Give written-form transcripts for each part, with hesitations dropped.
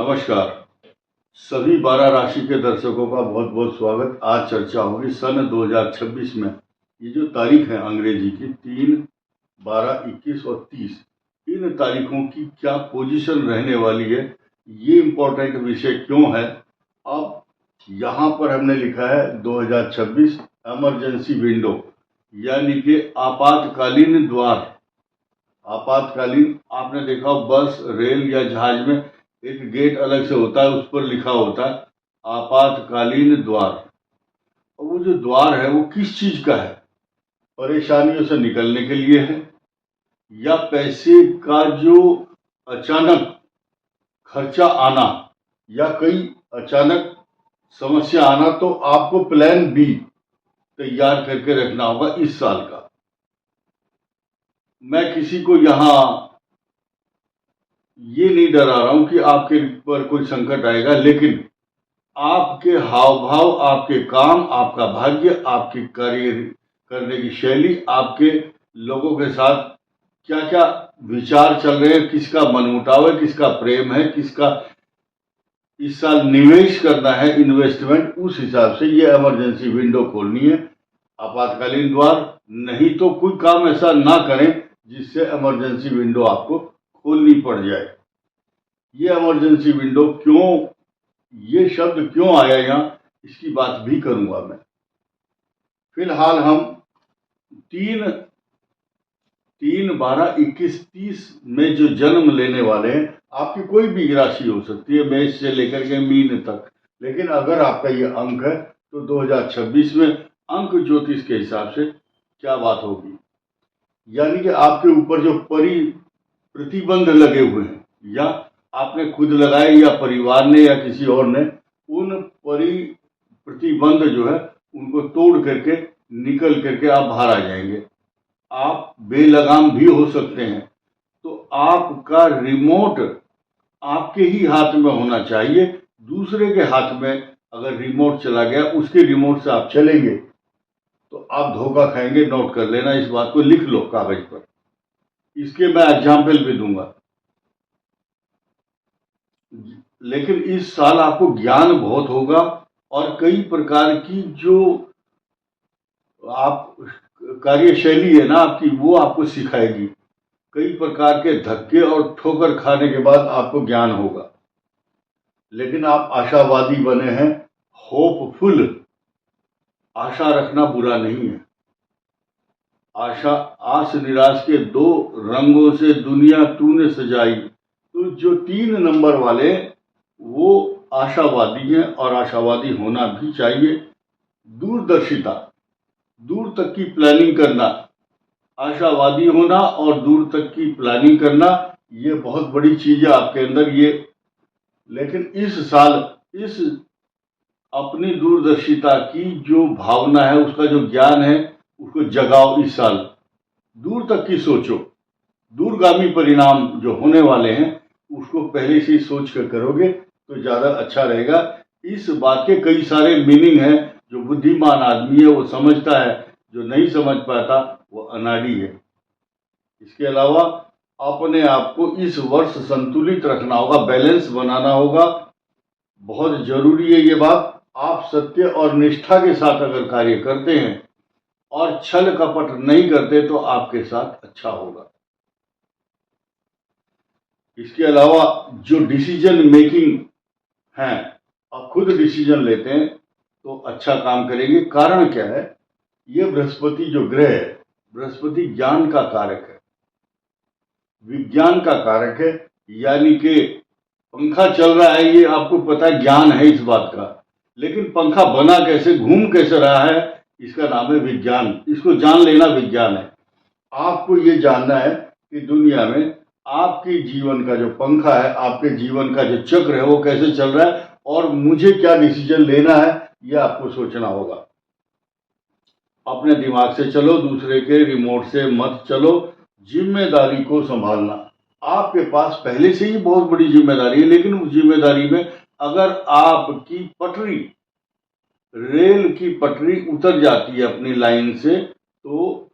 नमस्कार। सभी 12 राशि के दर्शकों का बहुत बहुत स्वागत। आज चर्चा होगी सन 2026 में। ये जो तारीख है अंग्रेजी की 3, 12, 21 और 30, इन तारीखों की क्या पोजीशन रहने वाली है, ये इम्पोर्टेंट विषय क्यों है। अब यहाँ पर हमने लिखा है 2026 इमरजेंसी विंडो, यानी कि आपातकालीन द्वार। आपातकालीन आपने देखा बस, रेल या जहाज में एक गेट अलग से होता है, उस पर लिखा होता है आपातकालीन द्वार। और वो जो द्वार है वो किस चीज का है? परेशानियों से निकलने के लिए है, या पैसे का जो अचानक खर्चा आना, या कोई अचानक समस्या आना, तो आपको प्लान बी तैयार करके रखना होगा इस साल का। मैं किसी को यहाँ ये नहीं डरा रहा हूं कि आपके पर कोई संकट आएगा, लेकिन आपके हाव भाव, आपके काम, आपका भाग्य, आपकी कार्य करने की शैली, आपके लोगों के साथ क्या क्या विचार चल रहे हैं, किसका मनमुटाव है, किसका प्रेम है, किसका इस साल निवेश करना है, इन्वेस्टमेंट, उस हिसाब से ये इमरजेंसी विंडो खोलनी है, आपातकालीन द्वार। नहीं तो कोई काम ऐसा ना करें जिससे इमरजेंसी विंडो आपको खोलनी पड़ जाए। ये इमरजेंसी विंडो क्यों, ये शब्द क्यों आया यहाँ, इसकी बात भी करूंगा मैं। फिलहाल हम 3, 12, 21, 30 में जो जन्म लेने वाले हैं, आपकी कोई भी राशि हो सकती है, मेष से लेकर के मीन तक, लेकिन अगर आपका ये अंक है तो 2026 में अंक ज्योतिष के हिसाब से क्या बात होगी। यानी कि आपके ऊपर जो प्रतिबंध लगे हुए हैं, या आपने खुद लगाए या परिवार ने या किसी और ने, उन प्रतिबंध जो है उनको तोड़ करके निकल करके आप बाहर आ जाएंगे। आप बेलगाम भी हो सकते हैं। तो आपका रिमोट आपके ही हाथ में होना चाहिए। दूसरे के हाथ में अगर रिमोट चला गया, उसके रिमोट से आप चलेंगे तो आप धोखा खाएंगे। नोट कर लेना, इस बात को लिख लो कागज पर। इसके मैं एग्जाम्पल भी दूंगा। लेकिन इस साल आपको ज्ञान बहुत होगा, और कई प्रकार की जो आप कार्यशैली है ना आपकी, वो आपको सिखाएगी। कई प्रकार के धक्के और ठोकर खाने के बाद आपको ज्ञान होगा। लेकिन आप आशावादी बने हैं, होपफुल। आशा रखना बुरा नहीं है। आशा आस निराश के 2 रंगों से दुनिया तूने सजाई। तो जो 3 नंबर वाले वो आशावादी हैं, और आशावादी होना भी चाहिए। दूरदर्शिता, दूर तक की प्लानिंग करना, आशावादी होना और दूर तक की प्लानिंग करना, ये बहुत बड़ी चीज है आपके अंदर ये। लेकिन इस साल इस अपनी दूरदर्शिता की जो भावना है, उसका जो ज्ञान है, उसको जगाओ। इस साल दूर तक की सोचो। दूरगामी परिणाम जो होने वाले हैं उसको पहले से ही सोच कर करोगे तो ज्यादा अच्छा रहेगा। इस बात के कई सारे मीनिंग हैं। जो बुद्धिमान आदमी है वो समझता है, जो नहीं समझ पाता वो अनाड़ी है। इसके अलावा अपने आप को इस वर्ष संतुलित रखना होगा, बैलेंस बनाना होगा। बहुत जरूरी है ये बात। आप सत्य और निष्ठा के साथ अगर कार्य करते हैं और छल कपट नहीं करते तो आपके साथ अच्छा होगा। इसके अलावा जो डिसीजन मेकिंग है, आप खुद डिसीजन लेते हैं तो अच्छा काम करेंगे। कारण क्या है? ये बृहस्पति जो ग्रह है, बृहस्पति ज्ञान का कारक है, विज्ञान का कारक है। यानी कि पंखा चल रहा है, ये आपको पता है, ज्ञान है इस बात का। लेकिन पंखा बना कैसे, घूम कैसे रहा है, इसका नाम है विज्ञान। इसको जान लेना विज्ञान है। आपको ये जानना है कि दुनिया में आपके जीवन का जो पंखा है, आपके जीवन का जो चक्र है, वो कैसे चल रहा है, और मुझे क्या डिसीजन लेना है, ये आपको सोचना होगा। अपने दिमाग से चलो, दूसरे के रिमोट से मत चलो। जिम्मेदारी को संभालना, आपके पास पहले से ही बहुत बड़ी जिम्मेदारी है, लेकिन उस जिम्मेदारी में अगर आपकी पटरी, रेल की पटरी उतर जाती है अपनी लाइन से, तो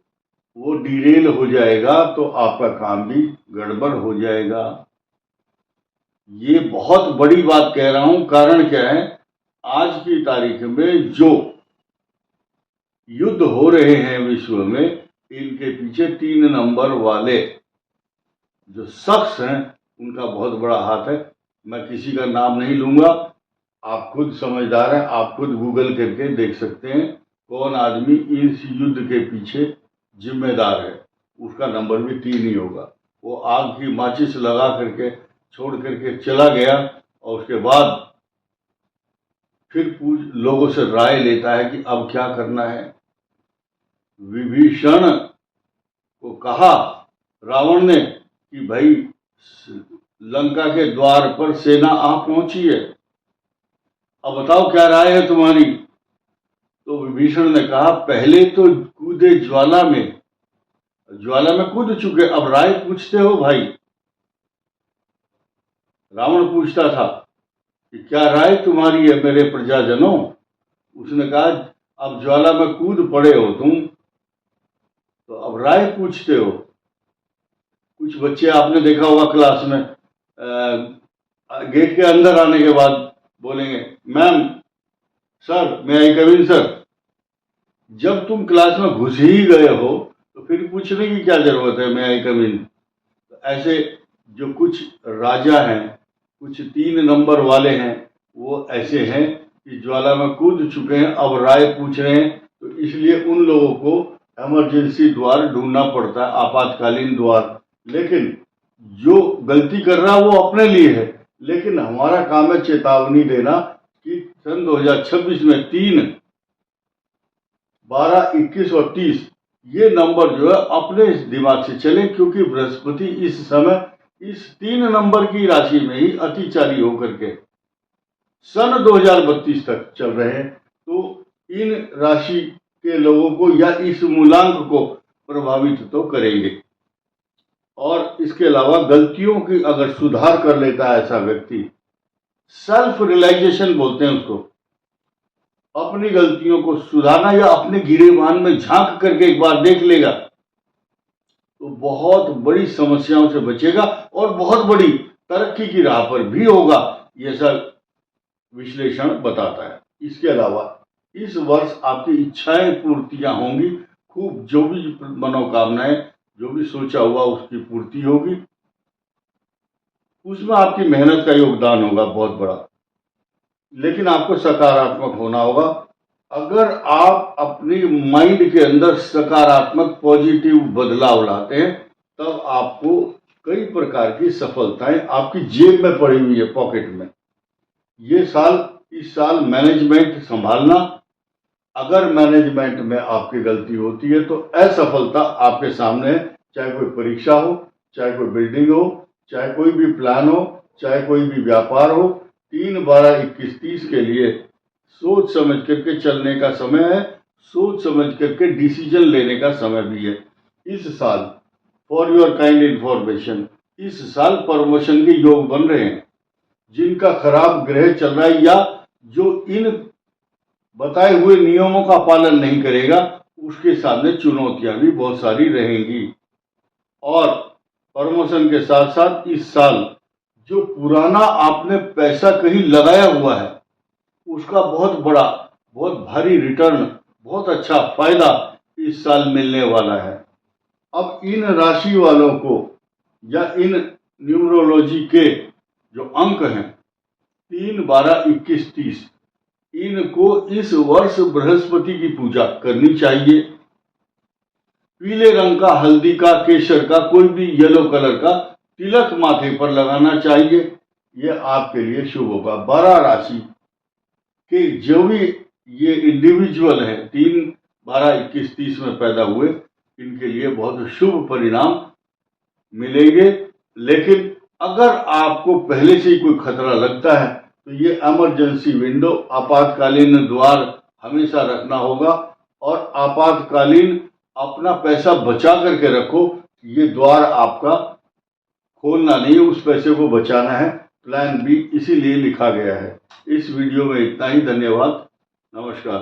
वो डिरेल हो जाएगा, तो आपका काम भी गड़बड़ हो जाएगा। ये बहुत बड़ी बात कह रहा हूं, कारण क्या है, आज की तारीख में जो युद्ध हो रहे हैं विश्व में, इनके पीछे 3 नंबर वाले जो शख्स हैं उनका बहुत बड़ा हाथ है। मैं किसी का नाम नहीं लूंगा, आप खुद समझदार हैं, आप खुद गूगल करके देख सकते हैं कौन आदमी इस युद्ध के पीछे जिम्मेदार है। उसका नंबर भी 3 ही होगा। वो आग की माचिस लगा करके छोड़ करके चला गया और उसके बाद फिर लोगों से राय लेता है कि अब क्या करना है। विभीषण को कहा रावण ने कि भाई लंका के द्वार पर सेना आ पहुंची है, अब बताओ क्या राय है तुम्हारी। तो विभीषण ने कहा पहले तो कूदे ज्वाला में कूद चुके, अब राय पूछते हो भाई। रावण पूछता था कि क्या राय तुम्हारी है मेरे प्रजाजनों। उसने कहा अब ज्वाला में कूद पड़े हो तुम, तो अब राय पूछते हो। कुछ बच्चे आपने देखा होगा क्लास में, गेट के अंदर आने के बाद बोलेंगे मैम सर मे आई कम इन सर। जब तुम क्लास में घुस ही गए हो तो फिर पूछने की क्या जरूरत है मे आई कम इन। ऐसे जो कुछ राजा हैं, कुछ 3 नंबर वाले हैं, वो ऐसे हैं कि ज्वाला में कूद चुके हैं, अब राय पूछ रहे हैं। तो इसलिए उन लोगों को इमरजेंसी द्वार ढूंढना पड़ता है, आपातकालीन द्वार। लेकिन जो गलती कर रहा है वो अपने लिए है, लेकिन हमारा काम है चेतावनी देना कि सन 2026 में 3, 12, 21 और 30 ये नंबर जो है अपने दिमाग से चले, क्योंकि बृहस्पति इस समय इस 3 नंबर की राशि में ही अतिचारी होकर के सन 2032 तक चल रहे हैं। तो इन राशि के लोगों को या इस मूलांक को प्रभावित तो करेंगे। और इसके अलावा गलतियों की अगर सुधार कर लेता है ऐसा व्यक्ति, सेल्फ रियलाइजेशन बोलते हैं उसको, अपनी गलतियों को सुधारना या अपने गिरेबान में झांक करके एक बार देख लेगा तो बहुत बड़ी समस्याओं से बचेगा और बहुत बड़ी तरक्की की राह पर भी होगा, यह सब विश्लेषण बताता है। इसके अलावा इस वर्ष आपकी इच्छाएं पूर्तियां होंगी, खूब जो भी मनोकामनाएं, जो भी सोचा हुआ उसकी पूर्ति होगी। उसमें आपकी मेहनत का योगदान होगा बहुत बड़ा, लेकिन आपको सकारात्मक होना होगा। अगर आप अपनी माइंड के अंदर सकारात्मक पॉजिटिव बदलाव लाते हैं तब आपको कई प्रकार की सफलताएं आपकी जेब में पड़ी हुई है, पॉकेट में। इस साल मैनेजमेंट संभालना, अगर मैनेजमेंट में आपकी गलती होती है तो असफलता आपके सामने है, चाहे कोई परीक्षा हो, चाहे कोई बिल्डिंग हो, चाहे कोई भी प्लान हो, चाहे कोई भी व्यापार हो। 3, 12, 21, 30 के लिए सोच समझ करके चलने का समय है, सोच समझ करके डिसीजन लेने का समय भी है। इस साल फॉर योर काइंड इंफॉर्मेशन, इस साल प्रमोशन के योग बन रहे हैं। जिनका खराब ग्रह चल रहा है या जो इन बताए हुए नियमों का पालन नहीं करेगा, उसके सामने चुनौतियां भी बहुत सारी रहेंगी। और प्रमोशन के साथ साथ इस साल जो पुराना आपने पैसा कहीं लगाया हुआ है उसका बहुत बड़ा, बहुत भारी रिटर्न, बहुत अच्छा फायदा इस साल मिलने वाला है। अब इन राशि वालों को या इन न्यूमरोलॉजी के जो अंक हैं 3, 12, 21, 30, इनको इस वर्ष बृहस्पति की पूजा करनी चाहिए। पीले रंग का, हल्दी का, केसर का, कोई भी येलो कलर का तिलक माथे पर लगाना चाहिए, यह आपके लिए शुभ होगा। 12 राशि के जो भी ये इंडिविजुअल हैं 3, 12, 21, 30 में पैदा हुए, इनके लिए बहुत शुभ परिणाम मिलेंगे। लेकिन अगर आपको पहले से ही कोई खतरा लगता है तो ये इमरजेंसी विंडो, आपातकालीन द्वार हमेशा रखना होगा और आपातकालीन अपना पैसा बचा करके रखो। ये द्वार आपका खोलना नहीं है, उस पैसे को बचाना है। प्लान बी इसीलिए लिखा गया है। इस वीडियो में इतना ही। धन्यवाद, नमस्कार।